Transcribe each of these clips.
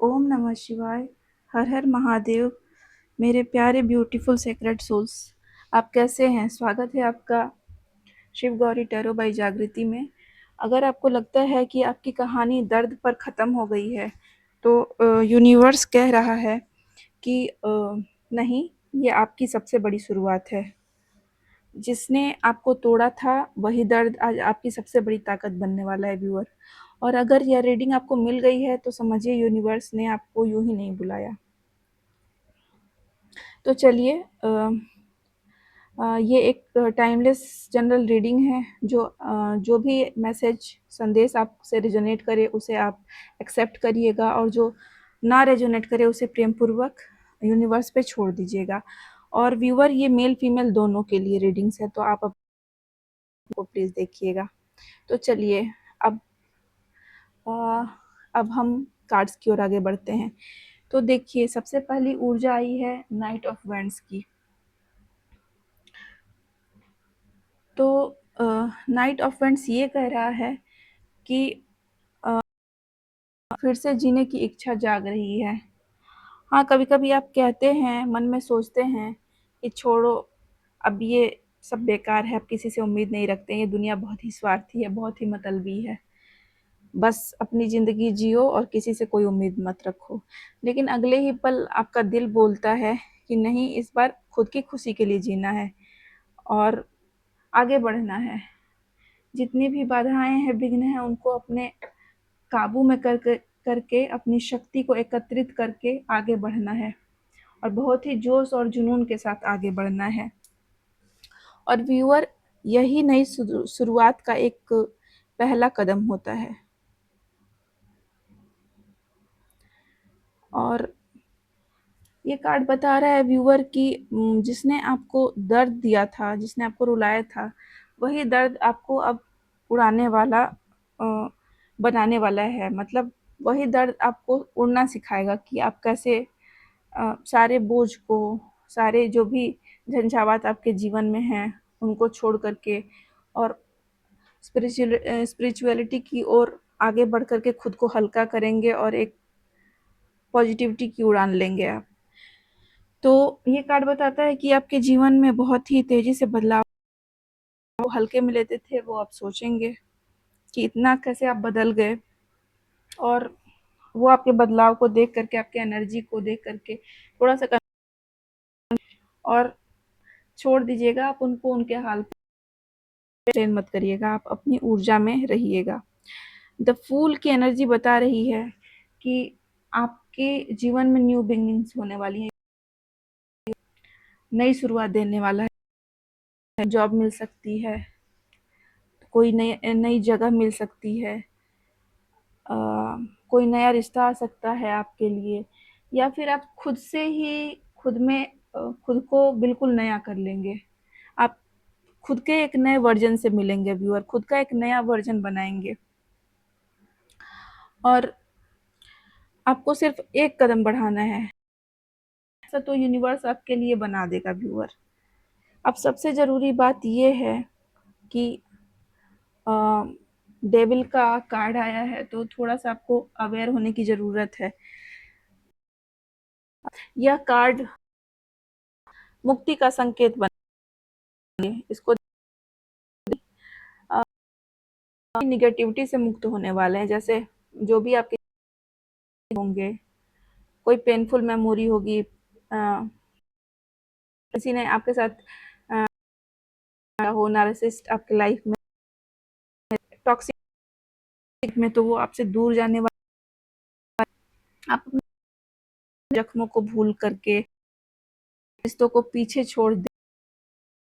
ओम नमः शिवाय। हर हर महादेव। मेरे प्यारे ब्यूटीफुल सेक्रेड सोल्स, आप कैसे हैं? स्वागत है आपका शिव गौरी टैरो बाई जागृति में। अगर आपको लगता है कि आपकी कहानी दर्द पर ख़त्म हो गई है तो यूनिवर्स कह रहा है कि नहीं, ये आपकी सबसे बड़ी शुरुआत है। जिसने आपको तोड़ा था वही दर्द आज आपकी सबसे बड़ी ताकत बनने वाला है व्यूअर। और अगर यह रीडिंग आपको मिल गई है तो समझिए यूनिवर्स ने आपको यूं ही नहीं बुलाया। तो चलिए, ये एक टाइमलेस जनरल रीडिंग है। जो भी मैसेज संदेश आपसे रेजोनेट करे उसे आप एक्सेप्ट करिएगा, और जो ना रेजोनेट करे उसे प्रेम पूर्वक यूनिवर्स पे छोड़ दीजिएगा। और व्यूअर, ये मेल फीमेल दोनों के लिए रीडिंग्स है, तो आप को प्लीज़ देखिएगा। तो चलिए, अब अ, अब हम कार्ड्स की ओर आगे बढ़ते हैं। तो देखिए, सबसे पहली ऊर्जा आई है नाइट ऑफ वैंड्स की। तो नाइट ऑफ वैंड्स ये कह रहा है कि फिर से जीने की इच्छा जाग रही है। हाँ, कभी-कभी आप कहते हैं, मन में सोचते हैं कि छोड़ो, अब ये सब बेकार है, अब किसी से उम्मीद नहीं रखते हैं, ये दुनिया बहुत ही स्वार्थी है, बहुत ही मतलबी है। बस अपनी ज़िंदगी जियो और किसी से कोई उम्मीद मत रखो। लेकिन अगले ही पल आपका दिल बोलता है कि नहीं, इस बार खुद की खुशी के लिए जीना है और आगे बढ़ना है। जितनी भी बाधाएँ हैं, विघ्न हैं, उनको अपने काबू में करके अपनी शक्ति को एकत्रित करके आगे बढ़ना है और बहुत ही जोश और जुनून के साथ आगे बढ़ना है। और व्यूअर, यही नई शुरुआत का एक पहला कदम होता है। और ये कार्ड बता रहा है व्यूअर कि जिसने आपको दर्द दिया था, जिसने आपको रुलाया था, वही दर्द आपको अब उड़ाने वाला बनाने वाला है। मतलब वही दर्द आपको उड़ना सिखाएगा कि आप कैसे सारे बोझ को, सारे जो भी झंझावात आपके जीवन में हैं, उनको छोड़ करके और स्पिरिचुअलिटी की ओर आगे बढ़ करके खुद को हल्का करेंगे और एक पॉजिटिविटी की उड़ान लेंगे आप। तो ये कार्ड बताता है कि आपके जीवन में बहुत ही तेज़ी से बदलाव, वो हल्के में लेते थे वो आप सोचेंगे कि इतना कैसे आप बदल गए। और वो आपके बदलाव को देख करके, आपके एनर्जी को देख करके थोड़ा सा और छोड़ दीजिएगा आप उनको, उनके हाल पे ट्रेन मत करिएगा, आप अपनी ऊर्जा में रहिएगा। द फूल की एनर्जी बता रही है कि आपके जीवन में न्यू बिगिनिंग्स होने वाली हैं, नई शुरुआत देने वाला है। जॉब मिल सकती है, कोई नई नई जगह मिल सकती है, कोई नया रिश्ता आ सकता है आपके लिए, या फिर आप खुद से ही खुद में खुद को बिल्कुल नया कर लेंगे। आप खुद के एक नए वर्जन से मिलेंगे व्यूअर, खुद का एक नया वर्जन बनाएंगे और आपको सिर्फ एक कदम बढ़ाना है। ऐसा तो यूनिवर्स आपके लिए बना देगा व्यूअर। अब सबसे ज़रूरी बात ये है कि डेविल का कार्ड आया है, तो थोड़ा सा आपको अवेयर होने की ज़रूरत है। यह कार्ड मुक्ति का संकेत बने, इसको निगेटिविटी से मुक्त होने वाले हैं। जैसे जो भी आपके होंगे, कोई पेनफुल मेमोरी होगी, किसी ने आपके साथ हो, नार्सिसिस्ट आपके लाइफ में, टॉक्सिक में, तो वो आपसे दूर जाने वाला। आप अपने जख्मों को भूल करके रिश्तों को पीछे छोड़ दें,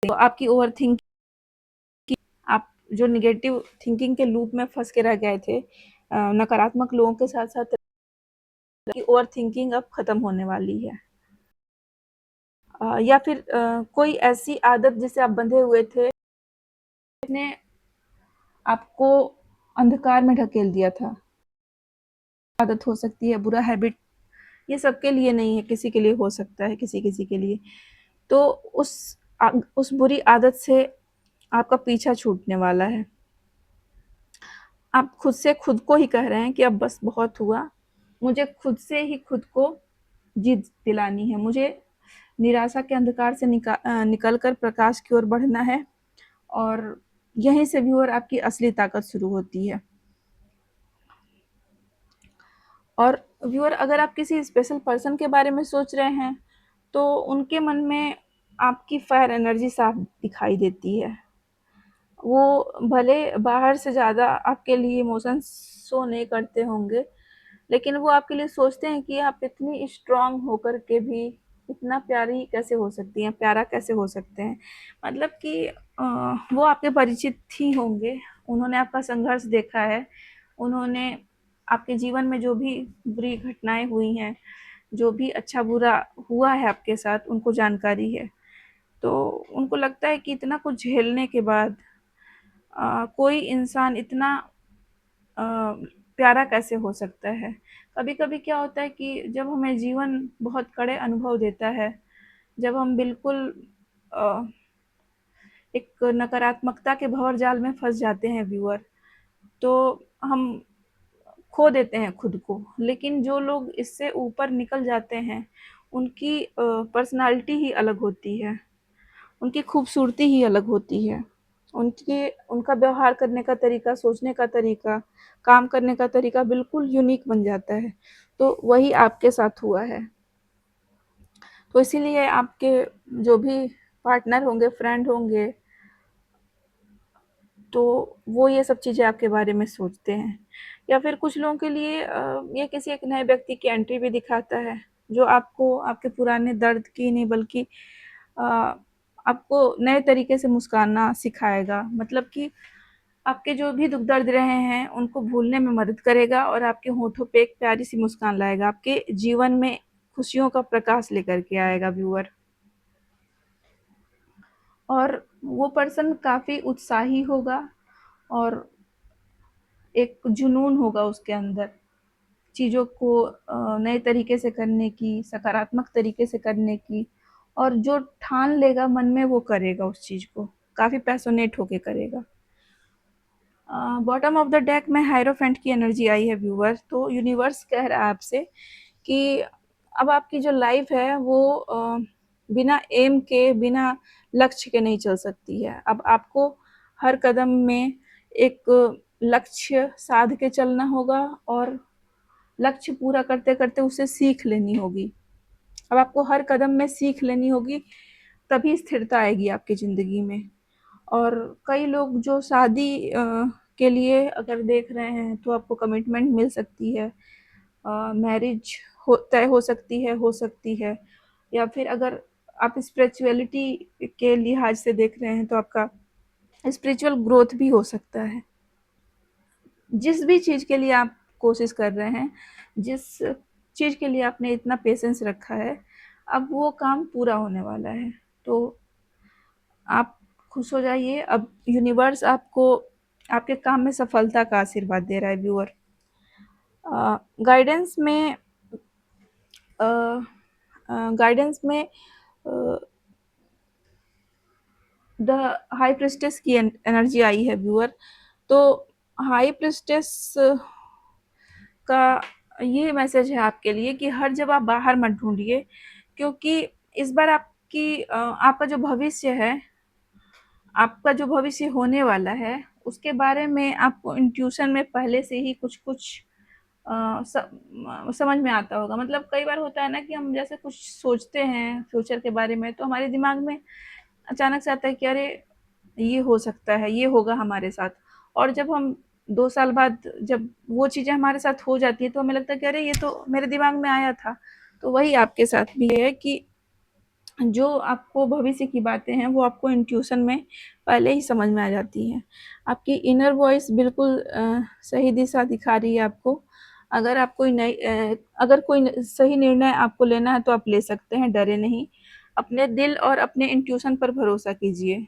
तो आपकी ओवर थिंकिंग, आप जो नेगेटिव थिंकिंग के लूप में फंस के रह गए थे, नकारात्मक लोगों के साथ साथ, की ओवर थिंकिंग अब खत्म होने वाली है। या फिर कोई ऐसी आदत जिसे आप बंधे हुए थे, ने आपको अंधकार में ढकेल दिया था। आदत हो सकती है, बुरा हैबिट, ये सबके लिए नहीं है, किसी के लिए हो सकता है, किसी के लिए। तो उस बुरी आदत से आपका पीछा छूटने वाला है। आप खुद से खुद को ही कह रहे हैं कि अब बस बहुत हुआ, मुझे खुद से ही खुद को जीत दिलानी है। मुझे निराशा के अंधकार से निकल कर प्रकाश की ओर बढ़ना है और यहीं से व्यूअर आपकी असली ताकत शुरू होती है। और व्यूअर अगर आप किसी स्पेशल पर्सन के बारे में सोच रहे हैं, तो उनके मन में आपकी फायर एनर्जी साफ दिखाई देती है। वो भले बाहर से ज़्यादा आपके लिए इमोशंस शो नहीं करते होंगे, लेकिन वो आपके लिए सोचते हैं कि आप इतनी स्ट्रांग होकर के भी इतना प्यारी कैसे हो सकती हैं, प्यारा कैसे हो सकते हैं। मतलब कि वो आपके परिचित ही होंगे, उन्होंने आपका संघर्ष देखा है, उन्होंने आपके जीवन में जो भी बुरी घटनाएँ हुई हैं, जो भी अच्छा-बुरा हुआ है आपके साथ, उनको जानकारी है। तो उनको लगता है कि इतना कुछ झेलने के बाद कोई इंसान इतना अ, प्यारा कैसे हो सकता है। कभी-कभी क्या होता है कि जब हमें जीवन बहुत कड़े अनुभव देता है, जब हम बिल्कुल अ, एक नकारात्मकता के भंवरजाल में फँस जाते हैं व्यूअर, तो हम खो देते हैं खुद को। लेकिन जो लोग इससे ऊपर निकल जाते हैं, उनकी पर्सनैलिटी ही अलग होती है। उनकी खूबसूरती ही अलग होती है। उनका व्यवहार करने का तरीका, सोचने का तरीका, काम करने का तरीका बिल्कुल यूनिक बन जाता है। तो वही आपके साथ हुआ है। तो इसीलिए आपके जो भी पार्टनर होंगे, फ्रेंड होंगे, तो वो ये सब चीज़ें आपके बारे में सोचते हैं। या फिर कुछ लोगों के लिए ये किसी एक नए व्यक्ति की एंट्री भी दिखाता है, जो आपको आपके पुराने दर्द की नहीं बल्कि अ, आपको नए तरीके से मुस्काना सिखाएगा। मतलब कि आपके जो भी दुःख दर्द रहे हैं, उनको भूलने में मदद करेगा और आपके होठों पे एक प्यारी-सी मुस्कान लाएगा। आपके जीवन में खुशियों का प्रकाश लेकर के आएगा व्यूअर। और वो पर्सन काफ़ी उत्साही होगा और एक जुनून होगा उसके अंदर, चीज़ों को नए तरीके से करने की, सकारात्मक तरीके से करने की, और जो ठान लेगा मन में वो करेगा उस चीज़ को, काफ़ी पैशनेट होके करेगा। बॉटम ऑफ द डेक में हायरोफेंट की एनर्जी आई है व्यूअर, तो यूनिवर्स कह रहा है आपसे कि अब आपकी जो लाइफ है वो बिना एम के, बिना लक्ष्य के नहीं चल सकती है। अब आपको हर कदम में एक लक्ष्य साध के चलना होगा और लक्ष्य पूरा करते-करते उसे सीख लेनी होगी। अब आपको हर कदम में सीख लेनी होगी, तभी स्थिरता आएगी आपकी ज़िंदगी में। और कई लोग जो शादी के लिए अगर देख रहे हैं, तो आपको कमिटमेंट मिल सकती है। मैरिज तय हो सकती है। या फिर अगर आप स्पिरिचुअलिटी के लिहाज से देख रहे हैं, तो आपका स्पिरिचुअल ग्रोथ भी हो सकता है। जिस भी चीज़ के लिए आप कोशिश कर रहे हैं, जिस चीज़ के लिए आपने इतना पेशेंस रखा है, अब वो काम पूरा होने वाला है। तो आप खुश हो जाइए। अब यूनिवर्स आपको आपके काम में सफलता का आशीर्वाद दे रहा है व्यूअर। गाइडेंस में अ गाइडेंस में द हाई प्रिस्टेस की एनर्जी आई है व्यूअर। तो हाई प्रिस्टेस का ये मैसेज है आपके लिए कि हर जगह बाहर मत ढूँढिए, क्योंकि इस बार आपका जो भविष्य है, आपका जो भविष्य होने वाला है, उसके बारे में आपको इंट्यूशन में पहले से ही कुछ-कुछ समझ में आता होगा। मतलब कई बार होता है ना कि हम जैसे कुछ सोचते हैं फ्यूचर के बारे में, तो हमारे दिमाग में अचानक से आता है कि अरे! ये हो सकता है, ये होगा हमारे साथ। और जब हम 2 साल बाद जब वो चीज़ें हमारे साथ हो जाती हैं, तो हमें लगता है कि अरे! ये तो मेरे दिमाग में आया था। तो वही आपके साथ भी है कि जो आपको भविष्य की बातें हैं, वो आपको इंट्यूशन में पहले ही समझ में आ जाती हैं। आपकी इनर वॉइस बिल्कुल सही दिशा दिखा रही है आपको। अगर कोई सही निर्णय आपको लेना है, तो आप ले सकते हैं, डरे नहीं। अपने दिल और अपने इंट्यूशन पर भरोसा कीजिए।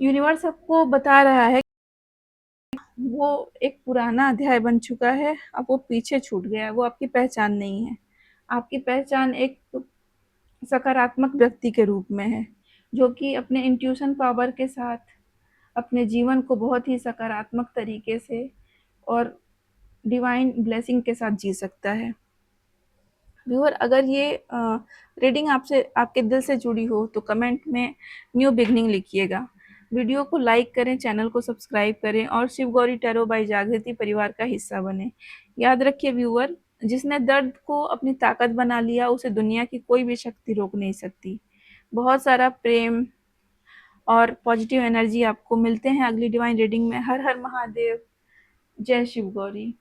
यूनिवर्स आपको बता रहा है वो एक पुराना अध्याय बन चुका है, अब वो पीछे छूट गया है, वो आपकी पहचान नहीं है। आपकी पहचान एक सकारात्मक व्यक्ति के रूप में है, जो कि अपने इंट्यूशन पावर के साथ अपने जीवन को बहुत ही सकारात्मक तरीके से और डिवाइन ब्लेसिंग के साथ जी सकता है। व्यूअर, अगर ये रीडिंग आपसे आपके दिल से जुड़ी हो तो कमेंट में न्यू बिगनिंग लिखिएगा। वीडियो को लाइक करें, चैनल को सब्सक्राइब करें और शिव गौरी टैरो बाय जागृति परिवार का हिस्सा बने। याद रखिए व्यूअर, जिसने दर्द को अपनी ताकत बना लिया उसे दुनिया की कोई भी शक्ति रोक नहीं सकती। बहुत सारा प्रेम और पॉजिटिव एनर्जी आपको। मिलते हैं अगली डिवाइन रीडिंग में। हर हर महादेव। जय शिव गौरी।